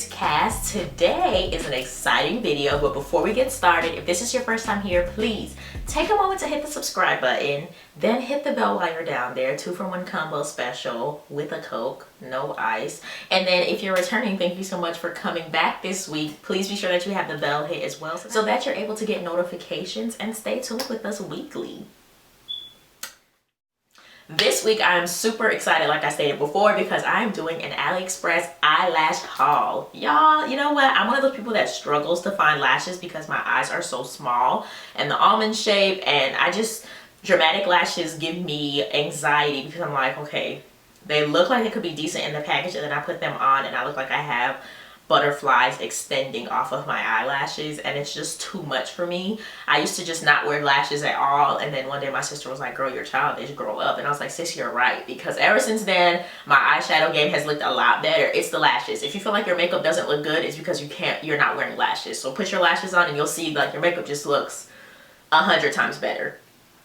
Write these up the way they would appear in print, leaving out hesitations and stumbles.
it's Cass. Today is an exciting video, but before we get started, if this is your first time here, please take a moment to hit the subscribe button, then hit the bell while you're down there. 2-for-1 combo special with a Coke, no ice. And then if you're returning, thank you so much for coming back this week. Please be sure that you have the bell hit as well so that you're able to get notifications and stay tuned with us weekly. This week I am super excited, like I stated before, because I am doing an AliExpress eyelash haul. Y'all, you know what? I'm one of those people that struggles to find lashes because my eyes are so small and the almond shape, and dramatic lashes give me anxiety because I'm like, okay, they look like it could be decent in the package, and then I put them on and I look like I have butterflies extending off of my eyelashes, and it's just too much for me. I used to just not wear lashes at all, and then one day my sister was like, girl, you're childish, grow up. And I was like, sis, you're right, because ever since then my eyeshadow game has looked a lot better. It's the lashes. If you feel like your makeup doesn't look good, it's because you're not wearing lashes. So put your lashes on and you'll see like your makeup just looks 100 times better.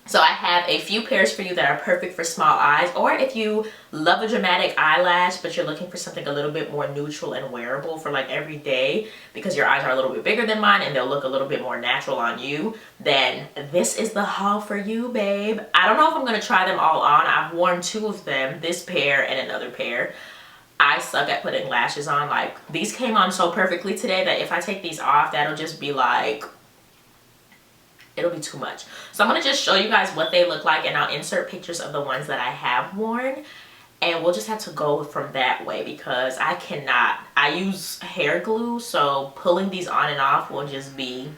So I have a few pairs for you that are perfect for small eyes, or if you love a dramatic eyelash but you're looking for something a little bit more neutral and wearable for like every day because your eyes are a little bit bigger than mine and they'll look a little bit more natural on you, then this is the haul for you, babe. I don't know if I'm going to try them all on. I've worn two of them, this pair and another pair. I suck at putting lashes on. Like, these came on so perfectly today that if I take these off, that'll just be like, it'll be too much. So I'm going to just show you guys what they look like, and I'll insert pictures of the ones that I have worn, and we'll just have to go from that way because I cannot. I use hair glue, so pulling these on and off will just be,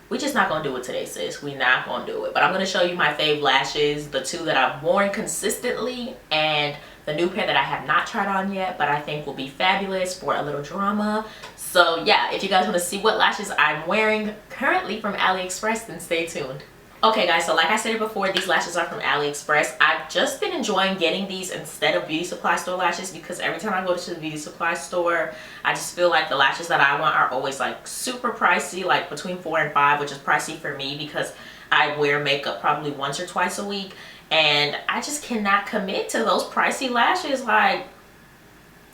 we just not gonna do it today, sis. We not gonna do it. But I'm gonna show you my fave lashes, the two that I've worn consistently, and the new pair that I have not tried on yet, but I think will be fabulous for a little drama. So yeah, if you guys want to see what lashes I'm wearing currently from AliExpress, then stay tuned. Okay guys, so like I said before, these lashes are from AliExpress. I've just been enjoying getting these instead of beauty supply store lashes because every time I go to the beauty supply store, I just feel like the lashes that I want are always like super pricey, like between $4 and $5, which is pricey for me because I wear makeup probably once or twice a week, and I just cannot commit to those pricey lashes. Like,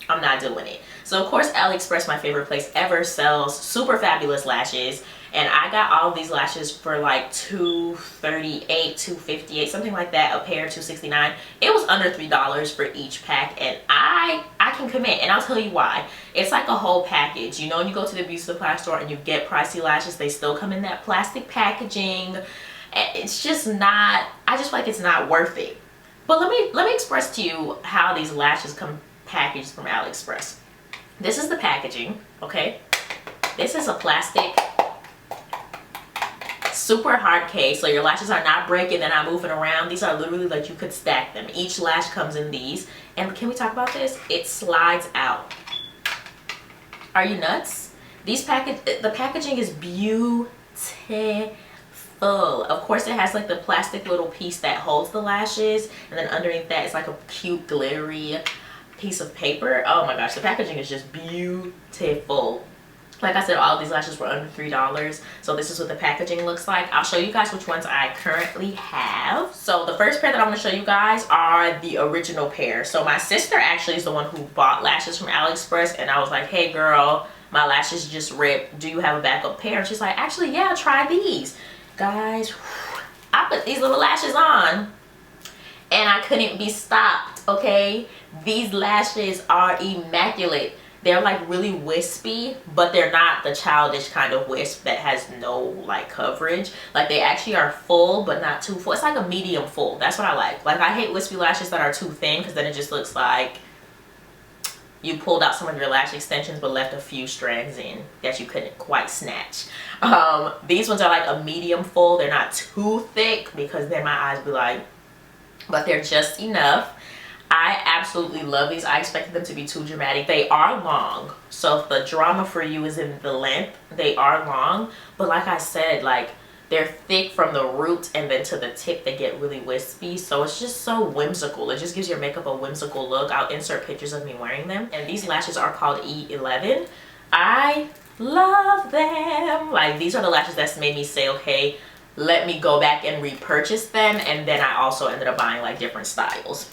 I'm not doing it. So of course AliExpress, my favorite place ever, sells super fabulous lashes, and I got all of these lashes for like $238, $258, something like that a pair, $269. It was under $3 for each pack, and I can commit, and I'll tell you why. It's like a whole package. You know, when you go to the beauty supply store and you get pricey lashes, they still come in that plastic packaging. It's just not, I just feel like it's not worth it. But let me express to you how these lashes come packaged from AliExpress. This is the packaging, okay? This is a plastic, super hard case, so your lashes are not breaking, they're not moving around. These are literally like you could stack them. Each lash comes in these, and can we talk about this? It slides out. Are you nuts? The packaging is beautiful. Of course it has like the plastic little piece that holds the lashes, and then underneath that is like a cute glittery piece of paper. Oh my gosh, the packaging is just beautiful. Like I said, all of these lashes were under $3, so this is what the packaging looks like. I'll show you guys which ones I currently have. So the first pair that I'm going to show you guys are the original pair. So my sister actually is the one who bought lashes from AliExpress, and I was like, hey girl, my lashes just ripped, do you have a backup pair? And she's like, actually yeah, try these. Guys, I put these little lashes on and I couldn't be stopped, okay? These lashes are immaculate. They're like really wispy, but they're not the childish kind of wisp that has no like coverage. Like, they actually are full, but not too full. It's like a medium full. That's what I like. Like, I hate wispy lashes that are too thin because then it just looks like you pulled out some of your lash extensions but left a few strands in that you couldn't quite snatch. These ones are like a medium full. They're not too thick because then my eyes be like, but they're just enough. I absolutely love these. I expected them to be too dramatic. They are long, so if the drama for you is in the length, they are long, but like I said, like, they're thick from the root and then to the tip they get really wispy, so it's just so whimsical. It just gives your makeup a whimsical look. I'll insert pictures of me wearing them. And these lashes are called E11. I love them. Like, these are the lashes that's made me say, okay, let me go back and repurchase them. And then I also ended up buying like different styles.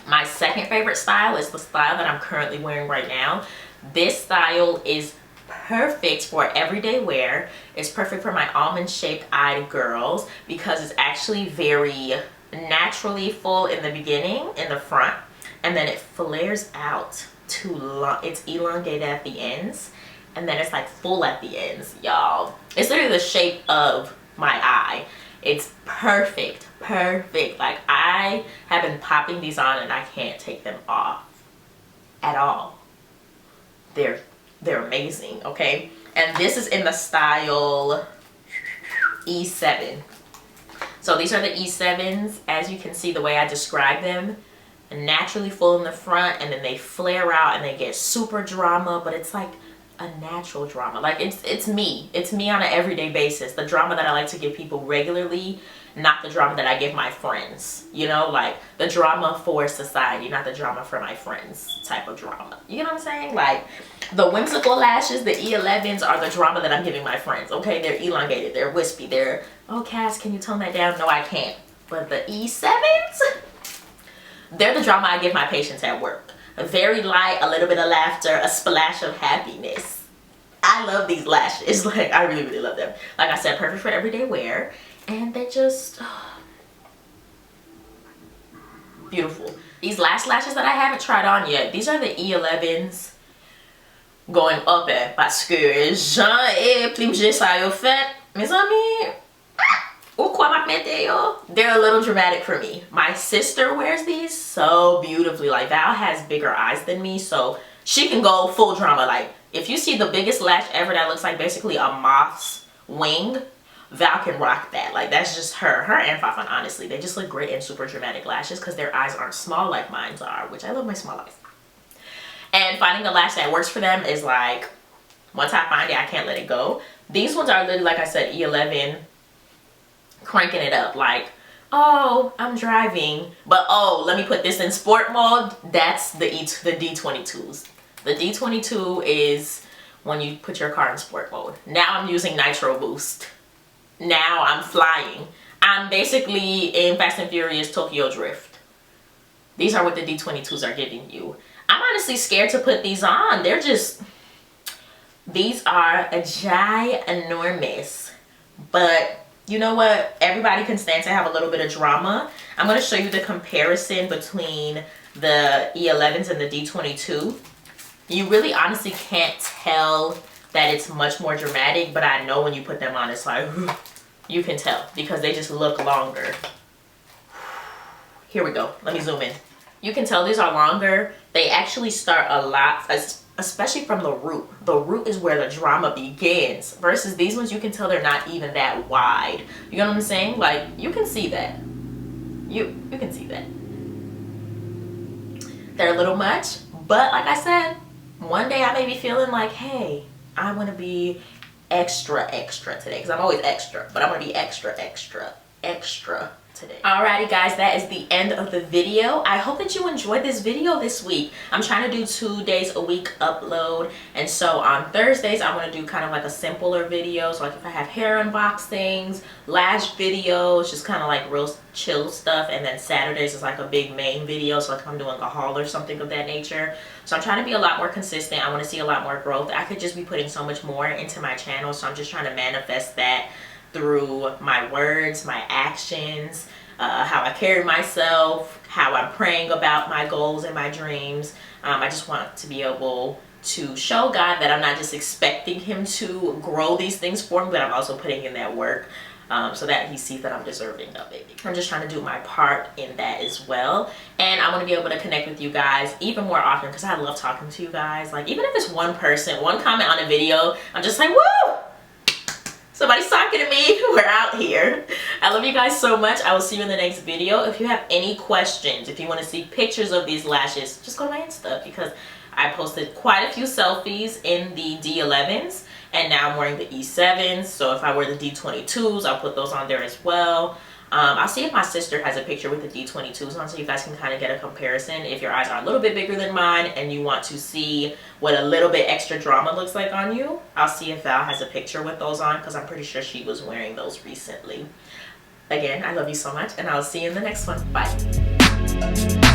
My second favorite style is the style that I'm currently wearing right now. This style is perfect for everyday wear. It's perfect for my almond shaped eyed girls because it's actually very naturally full in the beginning, in the front, and then it flares out to long. It's elongated at the ends, and then it's like full at the ends, y'all. It's literally the shape of my eye. It's perfect, perfect. Like, I have been popping these on and I can't take them off at all. They're amazing, okay? And this is in the style E7. So these are the E7s. As you can see, the way I describe them, naturally full in the front, and then they flare out and they get super drama, but it's like a natural drama. Like, it's me on an everyday basis. The drama that I like to give people regularly, not the drama that I give my friends, you know, like the drama for society, not the drama for my friends type of drama. You know what I'm saying? Like, the whimsical lashes, the E11s, are the drama that I'm giving my friends, okay? They're elongated, they're wispy, they're, oh Cass, can you tone that down? No, I can't. But the E7s, they're the drama I give my patients at work. Very light, a little bit of laughter, a splash of happiness. I love these lashes. Like, I really, really love them. Like I said, perfect for everyday wear. And they're just beautiful. These last lashes that I haven't tried on yet, these are the E11s going up at parce que Jean et plimje sa yo fait. Mes amis, ou quoi ma mette yo? They're a little dramatic for me. My sister wears these so beautifully. Like, Val has bigger eyes than me, so she can go full drama. Like, if you see the biggest lash ever that looks like basically a moth's wing, Val can rock that. Like, that's just her and Fafan, honestly. They just look great in super dramatic lashes because their eyes aren't small like mine are, which I love my small eyes. And finding a lash that works for them is like, once I find it, I can't let it go. These ones are literally, like I said, E11, cranking it up. Like, oh, I'm driving, but oh, let me put this in sport mode. That's the D22s. The D22 is when you put your car in sport mode. Now I'm using Nitro Boost. Now I'm flying. I'm basically in Fast and Furious Tokyo Drift. These are what the D22s are giving you. I'm honestly scared to put these on. They're just, these are a ginormous. But you know what? Everybody can stand to have a little bit of drama. I'm going to show you the comparison between the E11s and the D22. You really honestly can't tell that it's much more dramatic, but I know when you put them on, it's like, you can tell because they just look longer. Here we go. Let me zoom in. You can tell these are longer. They actually start a lot, especially from the root. The root is where the drama begins versus these ones, you can tell they're not even that wide. You know what I'm saying? Like, you can see that. You can see that. They're a little much, but like I said, one day I may be feeling like, hey, I want to be extra today, because I'm always extra, but I want to be extra today. Alrighty guys, that is the end of the video. I hope that you enjoyed this video this week. I'm trying to do 2 days a week upload, and so on Thursdays I want to do kind of like a simpler video. So like if I have hair unboxings, lash videos, just kind of like real chill stuff, and then Saturdays is like a big main video, so like if I'm doing a haul or something of that nature. So I'm trying to be a lot more consistent. I want to see a lot more growth. I could just be putting so much more into my channel, so I'm just trying to manifest that through my words, my actions, how I carry myself, how I'm praying about my goals and my dreams. I just want to be able to show God that I'm not just expecting him to grow these things for me, but I'm also putting in that work so that he sees that I'm deserving of it. I'm just trying to do my part in that as well. And I want to be able to connect with you guys even more often because I love talking to you guys. Like, even if it's one person, one comment on a video, I'm just like, woo! Somebody's talking to me. We're out here. I love you guys so much. I will see you in the next video. If you have any questions, if you want to see pictures of these lashes, just go to my Insta because I posted quite a few selfies in the D11s, and now I'm wearing the E7s. So if I wear the D22s, I'll put those on there as well. I'll see if my sister has a picture with the D22s on, so you guys can kind of get a comparison. If your eyes are a little bit bigger than mine and you want to see what a little bit extra drama looks like on you, I'll see if Val has a picture with those on because I'm pretty sure she was wearing those recently. Again, I love you so much, and I'll see you in the next one. Bye.